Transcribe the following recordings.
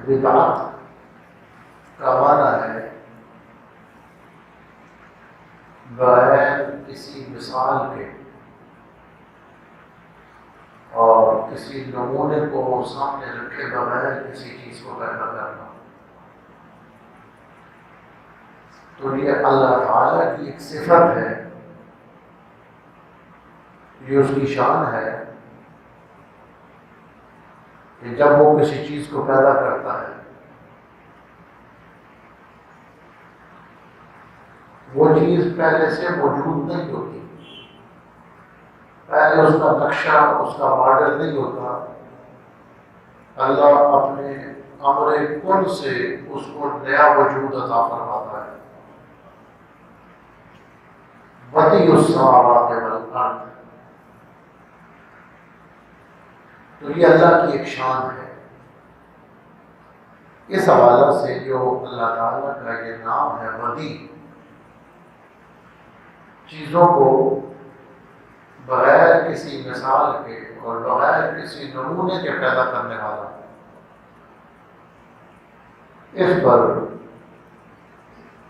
بدعت کا معنی ہے بغیر کسی مثال کے اور کسی نمونے کو سامنے رکھے بغیر کسی چیز کو پیدا کرنا. تو یہ اللہ تعالیٰ کی ایک صفت ہے، یہ اس کی شان ہے کہ جب وہ کسی چیز کو پیدا کرتا ہے وہ چیز پہلے سے موجود نہیں ہوتی، پہلے اس کا نقشہ، اس کا ماڈل نہیں ہوتا. اللہ اپنے امر کن سے اس کو نیا وجود عطا فرماتا ہے. بدیع السماوات والارض، تو یہ اللہ کی ایک شان ہے. اس حوالے سے جو اللہ تعالیٰ کا یہ نام ہے بدیع، چیزوں کو بغیر کسی مثال کے اور بغیر کسی نمونے کے پیدا کرنے والا. اس پر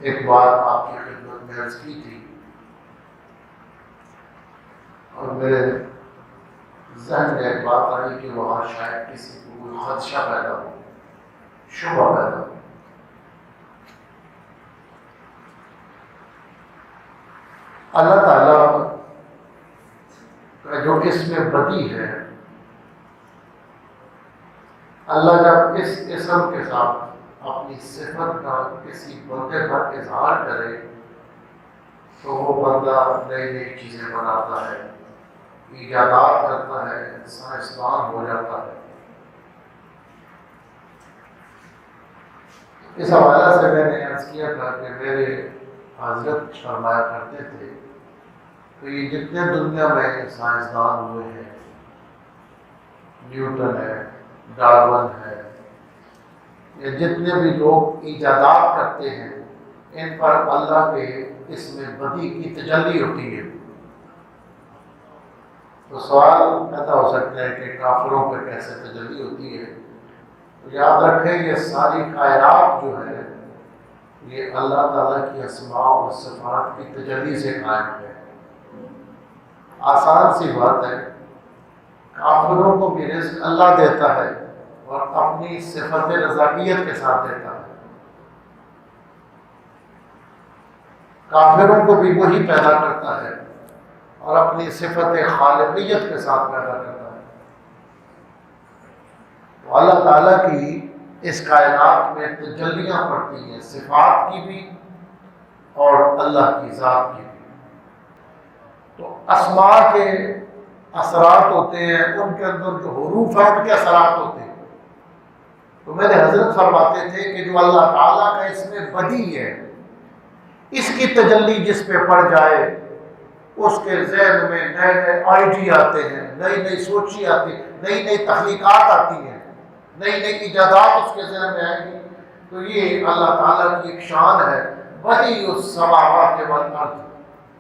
ایک بات آپ کی خدمت میں عرض کی تھی اور میرے ذہن میں ایک بات آئی کہ وہاں شاید کسی کو کوئی خدشہ پیدا ہو، شبہ پیدا ہو. اللہ تعالیٰ کا جو اسم بدیع ہے، اللہ جب اس اسم کے ساتھ اپنی صفت کا کسی بندے پر اظہار کرے تو وہ بندہ نئی نئی چیزیں بناتا ہے، ایجادات کرتا ہے، سائنسدان ہو جاتا ہے. اس حوالے سے میں نے عرض کیا تھا کہ میرے حضرت فرمایا کرتے تھے کہ یہ جتنے دنیا میں سائنسدان ہوئے ہیں، نیوٹن ہے، ڈارون ہے، یہ جتنے بھی لوگ ایجادات کرتے ہیں، ان پر اللہ کے اسم بدیع کی تجلی ہوتی ہے. تو سوال پیدا ہو سکتا ہے کہ کافروں پہ کیسے تجلی ہوتی ہے؟ تو یاد رکھیں یہ ساری کائنات جو ہے یہ اللہ تعالیٰ کی اسماء و صفات کی تجلی سے قائم ہے. آسان سی بات ہے، کافروں کو بھی رزق اللہ دیتا ہے اور اپنی صفت رضاکیت کے ساتھ دیتا ہے. کافروں کو بھی وہی پیدا کرتا ہے اور اپنی صفت خالقیت کے ساتھ پیدا کرتا ہے. تو اللہ تعالیٰ کی اس کائنات میں تجلیاں پڑتی ہیں، صفات کی بھی اور اللہ کی ذات کی بھی. تو اسماء کے اثرات ہوتے ہیں، ان کے اندر جو حروف ہیں ان کے اثرات ہوتے ہیں. تو میرے حضرت فرماتے تھے کہ جو اللہ تعالیٰ کا اسم بدیع ہے، اس کی تجلی جس پہ پڑ جائے اس کے ذہن میں نئے نئے آئیڈی آتے ہیں، نئی نئی سوچی آتی ہے، نئی نئی تخلیقات آتی ہیں، نئی نئی ایجادات اس کے ذہن میں آئیں گی. تو یہ اللہ تعالیٰ کی ایک شان ہے، بدیع السماوات والارض.